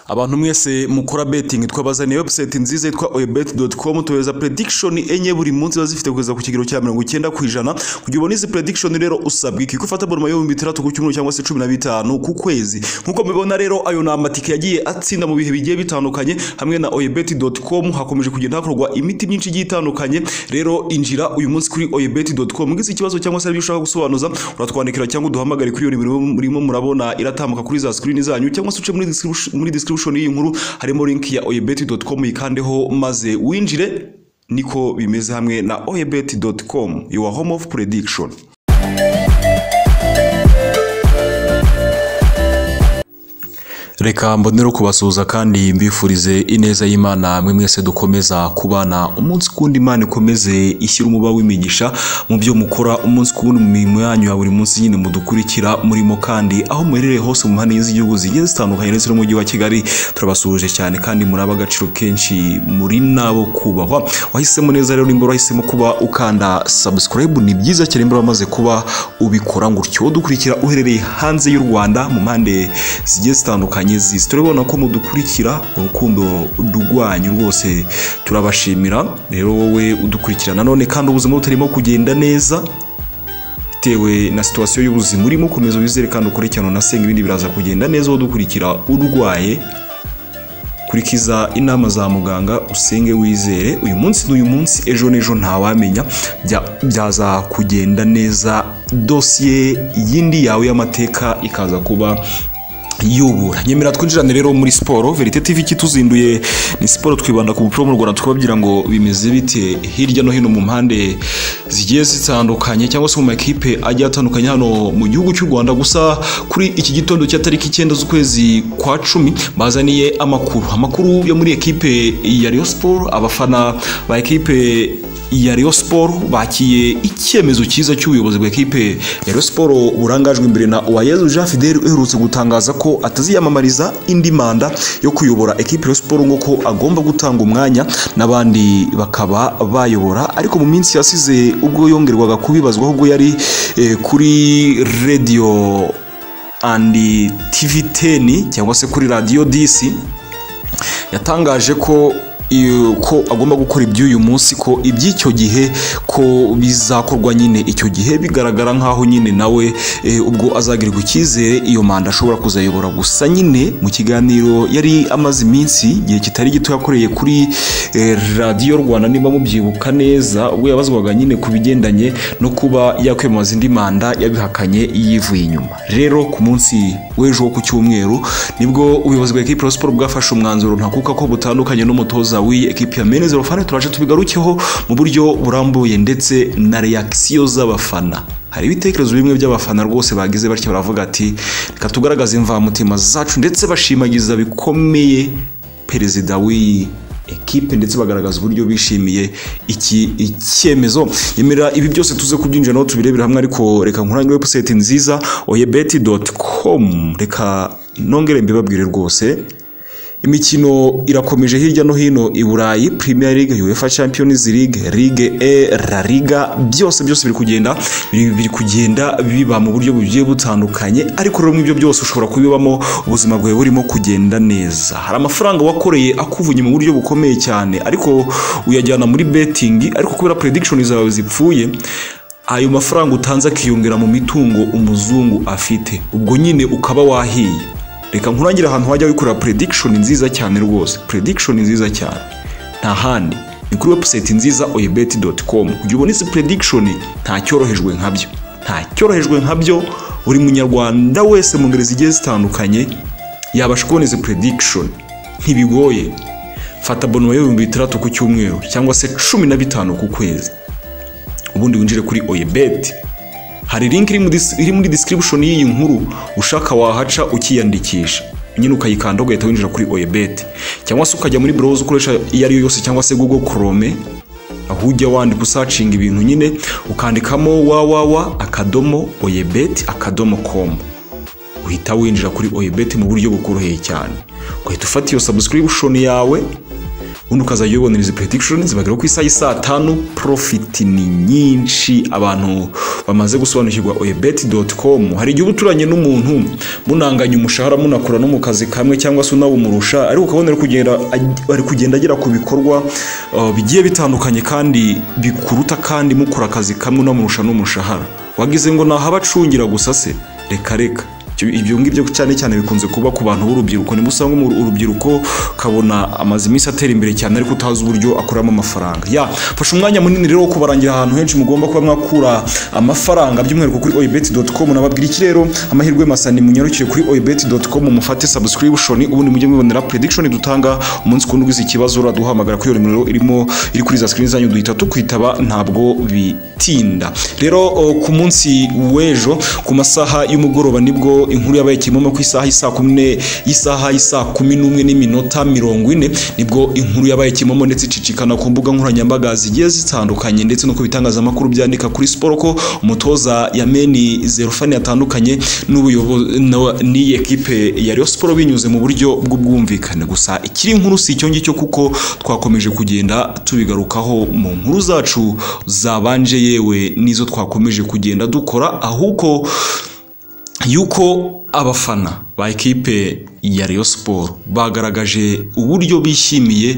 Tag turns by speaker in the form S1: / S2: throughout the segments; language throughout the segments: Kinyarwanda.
S1: Abantu mwese mukora betting twabazaniye website nziza yitwa oyebet.com tuweza prediction enye buri munsi bazifite kugeza ku kigero cya 90% kugira ubone izi prediction rero usabwe iki gufata bolo mayo 3 ku cyumweru cyangwa se 15 ku kwezi nkuko mubibona rero ayo na Amateka yagiye atsinda mu bihe bigiye bitandukanye hamwe na oyebet.com hakomeje kugenda hakorwa imiti myinshi igiye itandukanye rero injira uyu munsi kuri oyebet.com ngize ikibazo cyangwa se ushaka gusobanuza uratwandikira cyangwa uduhamagare kuri iyo nimero murimo murabona iratambuka kuri za screen zanyu cyangwa se uce muri description iyi nkuru harimo link ya oyebet.com ikandeho maze winjire niko bimeze hamwe na oyebet.com your home of prediction. Reka mbonero kubasuza kandi mbifurize ineza y'Imana mwe mwese dukomeza kubana umunsi kundi Imana ikomeze ishyira umuba w'imigisha mu byo mukora umunsi kundi mu mirimo yanyu ya buri munsi nyine mudukurikira murimo kandi aho muherereye hose mu mpande z'igihugu zigiye zitandukanye ndetse no mu mujyi wa Kigali turabasuje cyane kandi muraba agaciro kenshi muri nabo kubahwa wahisemo neza rero nimba wahisemo kuba ukanda subscribe ni byiza cyane nimba wamaze kuba ubikora ngutyo dukurikira uherereye hanze y'u Rwanda mu mpande zigiye zitandukanye turabona ko mudukurikira urukundo rwanyu rwose turabashimira rero wowe udukurikirana none kandi ubuzima butarimo kugenda neza bitewe na situation y'ubuzima urimo komeza wizere kandi ukore cyane unasenga ibindi biraza kugenda neza udukurikira urwaye kurikiza inama za muganga usenge wizere uyu munsi n'uyu munsi ejo nejo ntawamenya byaza kugenda neza dossier yindi yawe y'amateka ikaza kuba yubura nyemera twinjirane rero muri sport Verite TV kituzinduye ni sport twibanda ku mupira mu Rwanda twababwira ngo bimeze bite hirya no hino mu mpande zigiye zitandukanye cyangwa se mu makipe ajya atandukanye hano mu gihugu cy'u Rwanda gusa kuri iki gitondo cya tariki 9 z'ukwezi kwa 10 bazaniye amakuru yo muri ekipe ya Rayon Sport abafana ba ekipe ya Rayon Sport bakiye icyemezo cyiza cy'ubuyobozi bwa ekipe ya Rayon Sport burangajwe imbere na Uwayezu Jean Fidel uherutse gutangaza ko ataziyamamariza indi manda yo kuyobora ekipe ya Rayon Sport ngo ko agomba gutanga umwanya n'abandi bakaba bayobora ariko mu minsi yasize ubwo yongerwaga kubibazwa ubwo yari kuri radio and TV 10 cyangwa se kuri radio 10 yatangaje ko agomba gukora iby'uyu munsi ko iby'icyo gihe ko bizakorwa nyine icyo gihe bigaragara nkaho nyine nawe ubwo azagirirwa icyizere iyo manda ashobora kuzayobora gusa nyine mu kiganiro yari amaze iminsi igihe kitari gito yakoreye kuri radio Rwanda niba mubyibuka neza ubwo yabazwaga nyine ku bigendanye no kuba yakwemeza indi manda yabihakanye yivuye inyuma rero ku munsi w'ejo ku cyumweru nibwo ubuyobozi bwa ekipe ya Sport bwafashe umwanzuro ntakuka ko butandukanye n'umutoza ekipe ya Zelfani turaje tubigarukeho mu buryo burambuye ndetse na reaction z'abafana hari ibitekerezo bimwe by'abafana rwose bagize batyo baravuga ati reka tugaragaze imvamutima zacu ndetse bashimagiza bikomeye perezida w'iyi ekipe ndetse bagaragaza uburyo bishimiye iki icyemezo yemera ibi byose tuze kubyinjira no tubirebera hamwe ariko reka nkurange website nziza oyebet.com reka nongere mbibabwire rwose imikino irakomeje hirya no hino i Burayi Premier League UEFA Champions League Ligue E La Liga byose biri kugenda biba mu buryo bugiye butandukanye ariko rero mw'ibyo byose ushobora kubibamo ubuzima bwawe burimo kugenda neza hari amafaranga wakoreye akuvunye mu buryo bukomeye cyane ariko uyajyana muri betting ariko kubera prediction zawe zipfuye ayo mafaranga utanze akiyongera mu mitungo umuzungu afite ubwo nyine ukaba wahiye reka nkurangira ahantu wajya wikora prediction nziza cyane rwose prediction nziza cyane nta handi ni kuri website nziza oyebet.com kugira ubone izi prediction nta cyorohejwe nkabyo buri munyarwanda wese mu ngeri zigiye zitandukanye yabasha kubona izi prediction ntibigoye fata bono yo 3 ku cyumweru cyangwa se 15 ku kwezi ubundi winjire kuri oyebet hari link iri muri description y'iyi nkuru ushaka wahaca ukiyandikisha nyine ukayikanda ugahita winjira kuri oyebet cyangwa se ukajya muri browser ukoresha iyo ari yo yose cyangwa se Google Chrome aho ujya wandika searching ibintu nyine ukandikamo www.oyebet.com uhita winjira kuri oyebet mu buryo bukoroheye cyane ugahita ufata iyo subscription yawe undi ukazajya ubonera izi predictions bagera ku isaha y'isa 5. Profit ni nyinshi, abantu bamaze gusobanukirwa oyebet.com. Hari igihe uturanye n'umuntu munanganya umushahara munakora no mu kazi kamwe cyangwa se unabumurusha, ariko ukabonera kugenda agera ku bikorwa bigiye bitandukanye kandi bikuruta, kandi mukora akazi kamwe unamurusha n'umushahara. Wagize ngo naho abacungira gusa se? Reka ibyo ngibyo cyane cyane bikunze kuba ku bantu b'urubyiruko. Ni musanga mu urubyiruko kabona amazi iminsi atera imbere cyane ariko utazi uburyo akoramo amafaranga. Fasha umwanya munini rero wo kubarangira ahantu henshi mugomba kuba mwakura amafaranga, by'umwihariko kuri oyebet.com. nababwira iki rero, amahirwe masani munyarukire kuri oyebet.com, mufate subscription ubundi mujye mwibonera prediction dutanga umunsi kundi ugize ikibazo uraduhamagara kuri iyo nimero iri kuri za screen zanyu, duhita tukwitaba ntabwo bitinda. Rero ku munsi w'ejo ku masaha y'umugoroba nibwo inkuru yabaye kimomo ku isaha y'isa 11 n'iminota 40 nibwo inkuru yabaye kimomo ndetse icicikana ku mbuga nkoranyambaga zigiye zitandukanye ndetse no kubitangaza makuru byandika kuri sport ko umutoza Yameni Zelfani yatandukanye n'ubuyobozi ni equipe ya Rayon Sport binyuze mu buryo bw'ubwumvikane. Gusa ikiri inkuru si cyo ngicyo, kuko twakomeje kugenda tubigarukaho mu nkuru zacu zabanje, yewe nizo twakomeje kugenda dukora, ahubwo yuko abafana ba equipe ya Rayon Sport bagaragaje uburyo bishimiye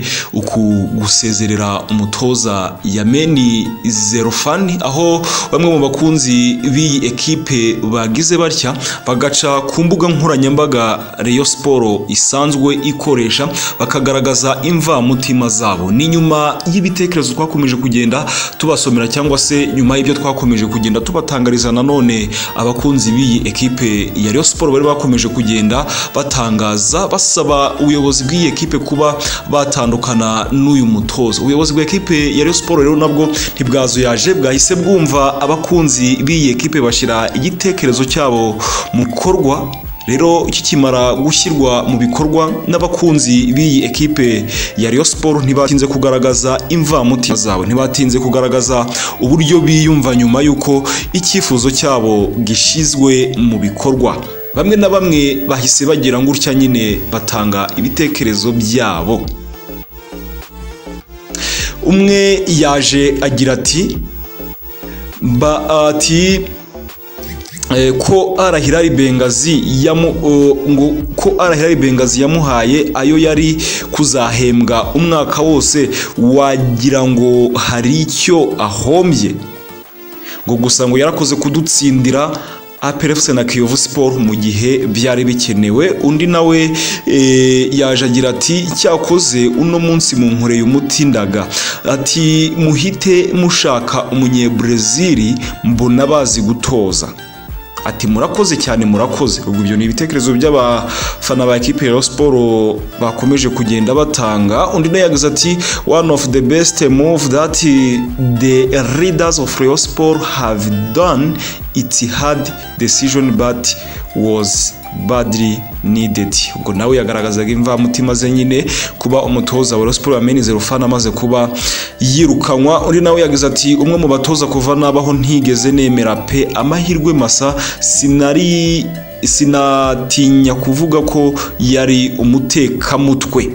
S1: gusezerera umutoza Yameni Zelfani, aho bamwe mu bakunzi b'iyi equipe bagize batya bagaca ku mbuga nkoranyambaga Rayon Sport isanzwe ikoresha bakagaragaza imva mutima zabo. Ni nyuma y'ibitekerezo twakomeje kugenda tubasomera, cyangwa se nyuma y'ibyo twakomeje kugenda tubatangariza. Nanone abakunzi b'iyi equipe ya Rayon Sport bari bakomeje kugenda batangaza basaba ubuyobozi bw'iyi equipe kuba batandukana n'uyu mutoza. Ubuyobozi bwa equipe ya Rayon Sport rero nabwo ntibwazuyaje, bwahise bwumva abakunzi b'iyi equipe bashyira igitekerezo cyabo mu bikorwa. Rero iki kimara gushyirwa mu bikorwa n'abakunzi b'iyi equipe ya Rayon Sport ntibatinze kugaragaza imvamutima zabo, ntibatinze kugaragaza uburyo biyumva nyuma yuko icyifuzo cyabo gishizwe mu bikorwa. Bamwe na bamwe bahise bagira ngutya nyine batanga ibitekerezo byabo. Umwe yaje agira ati ko Hilary Bengazi yamuhaye ayo yari kuzahembwa umwaka wose, wagira ngo hari icyo ahombye, ngo gusa ngo yarakoze kudutsindira APRFC na Kiyovu Sport mu gihe byari bikenewe. Undi nawe yaje agira ati cyakoze uno munsi mu nkoreye umutindaga, ati muhite mushaka umunyebrezili mbona bazi gutoza. Ati murakoze cyane, murakoze. Ubwo ibyo ni ibitekerezo by'abafana ba equipe ya Rayon Sport bakomeje kugenda batanga. Undi nawe yagize ati one of the best move that the leaders of Rayon Sport have done, it's hard decision but was badly needed. Ubwo nawe yagaragazaga imva mutima ze nyine kuba umutoza wa Rayon Sport Yameni Zelfani amaze kuba yirukanwa. Undi nawe yagize ati umwe mu batoza kuva nabaho ntigeze nemera pe, amahirwe masa, sinatinya kuvuga ko yari umutekamutwe.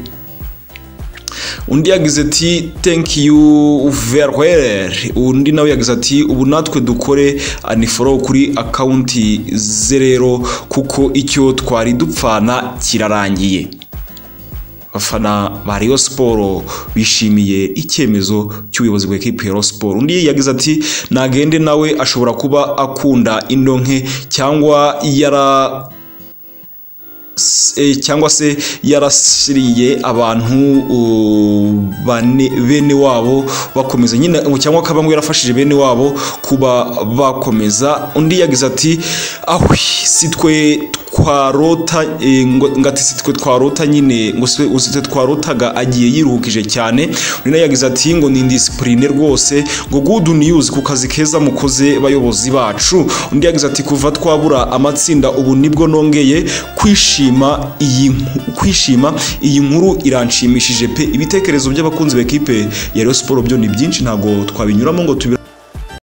S1: Undi yagize ati thank you very well. Undi nawe yagize ati ubu natwe dukore unfollow kuri account ze rero kuko icyo twari dupfana kirarangiye. Abafana ba Rayon Sport bishimiye icyemezo cy'ubuyobozi bwa equipe ya Rayon Sport. Undi yagize ati nagende nawe ashobora kuba akunda indonke cyangwa se yarasiriye abantu bene wabo bakomeza nyine, cyangwa akaba yarafashije bene wabo kuba bakomeza. Undi yagize ati sitwe twarota ngati sitwe twarota nyine ngo usite twarotaga agiye yiruhukije cyane. Undi yagize ati ngo ni discipline rwose, ngo good news ku kazi keza mukoze bayobozi bacu. Undi yagize ati kuva twabura amatsinda ubu nibwo nongeye kwishima iyi nkuru iranshimishije pe. Ibitekerezo by'abakunzi ba equipe ya Rayon Sport byo ni byinshi, ntago twabinyuramo ngo